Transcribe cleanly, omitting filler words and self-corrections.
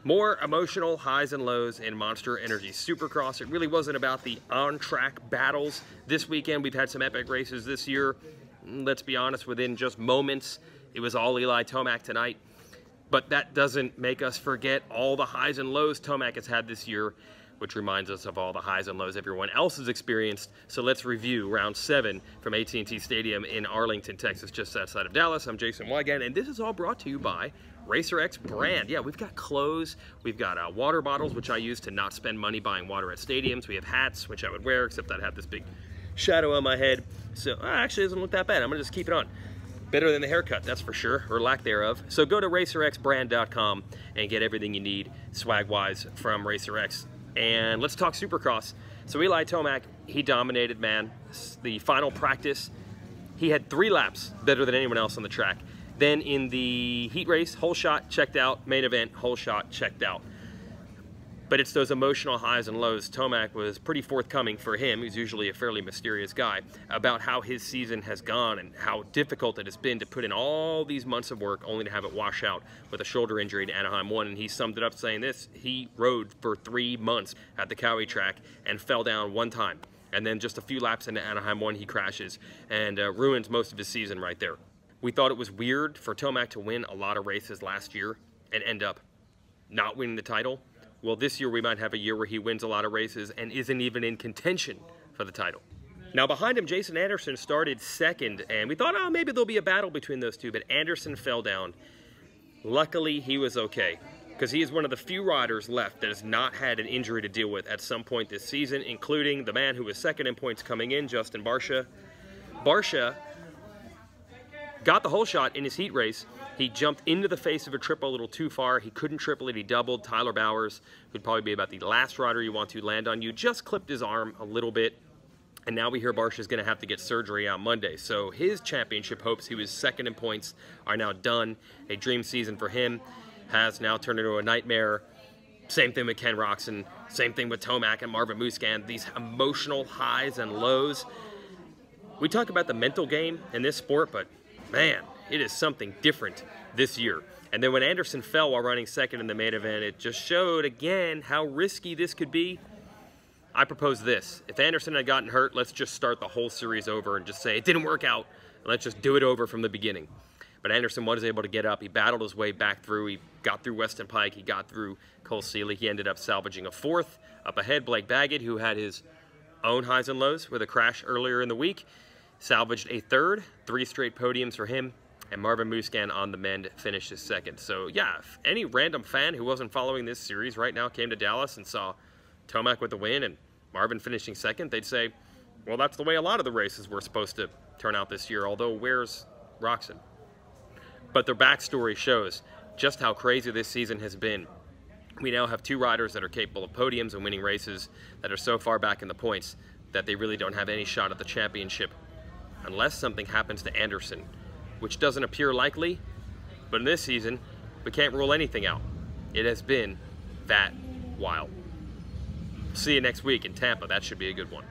More emotional highs and lows in Monster Energy Supercross. It really wasn't about the on-track battles. This weekend, we've had some epic races this year. Let's be honest, within just moments, it was all Eli Tomac tonight. But that doesn't make us forget all the highs and lows Tomac has had this year, which reminds us of all the highs and lows everyone else has experienced. So let's review round 7 from AT&T Stadium in Arlington, Texas, just outside of Dallas. I'm Jason Weigandt, and this is all brought to you by RacerX brand. Yeah, we've got clothes, we've got water bottles, which I use to not spend money buying water at stadiums. We have hats, which I would wear, except I'd have this big shadow on my head. So actually, it doesn't look that bad. I'm gonna just keep it on. Better than the haircut, that's for sure, or lack thereof. So go to racerxbrand.com and get everything you need swag-wise from RacerX. And let's talk Supercross. So Eli Tomac, he dominated, man. The final practice, he had 3 laps better than anyone else on the track. Then in the heat race, whole shot, checked out. Main event, whole shot, checked out. But it's those emotional highs and lows. Tomac was pretty forthcoming for him, he's usually a fairly mysterious guy, about how his season has gone and how difficult it has been to put in all these months of work only to have it wash out with a shoulder injury to Anaheim 1. And he summed it up saying this: he rode for 3 months at the Cowie track and fell down 1 time. And then just a few laps into Anaheim 1, he crashes and ruins most of his season right there. We thought it was weird for Tomac to win a lot of races last year and end up not winning the title. Well, this year we might have a year where he wins a lot of races and isn't even in contention for the title. Now behind him, Jason Anderson started 2nd, and we thought, oh, maybe there'll be a battle between those two, but Anderson fell down. Luckily, he was okay, because he is one of the few riders left that has not had an injury to deal with at some point this season, including the man who was 2nd in points coming in, Justin Barcia. Barcia got the whole shot in his heat race. He jumped into the face of a triple a little too far. He couldn't triple it. He doubled. Tyler Bowers, who'd probably be about the last rider you want to land on you, just clipped his arm a little bit. And now we hear Barcia's going to have to get surgery on Monday. So his championship hopes, he was 2nd in points, are now done. A dream season for him has now turned into a nightmare. Same thing with Ken Roczen. Same thing with Tomac and Marvin Musquin. These emotional highs and lows. We talk about the mental game in this sport, but man, it is something different this year. And then when Anderson fell while running 2nd in the main event, it just showed again how risky this could be. I propose this: if Anderson had gotten hurt, let's just start the whole series over and just say it didn't work out, and let's just do it over from the beginning. But Anderson was able to get up. He battled his way back through. He got through Weston Pike. He got through Cole Seeley. He ended up salvaging a 4th. Up ahead, Blake Baggett, who had his own highs and lows with a crash earlier in the week, salvaged a 3rd. 3 straight podiums for him. And Marvin Musquin on the mend finished his 2nd. So yeah, if any random fan who wasn't following this series right now came to Dallas and saw Tomac with the win and Marvin finishing 2nd, they'd say, well, that's the way a lot of the races were supposed to turn out this year, although where's Roczen? But their backstory shows just how crazy this season has been. We now have 2 riders that are capable of podiums and winning races that are so far back in the points that they really don't have any shot at the championship unless something happens to Anderson, which doesn't appear likely. But in this season, we can't rule anything out. It has been that wild. See you next week in Tampa. That should be a good one.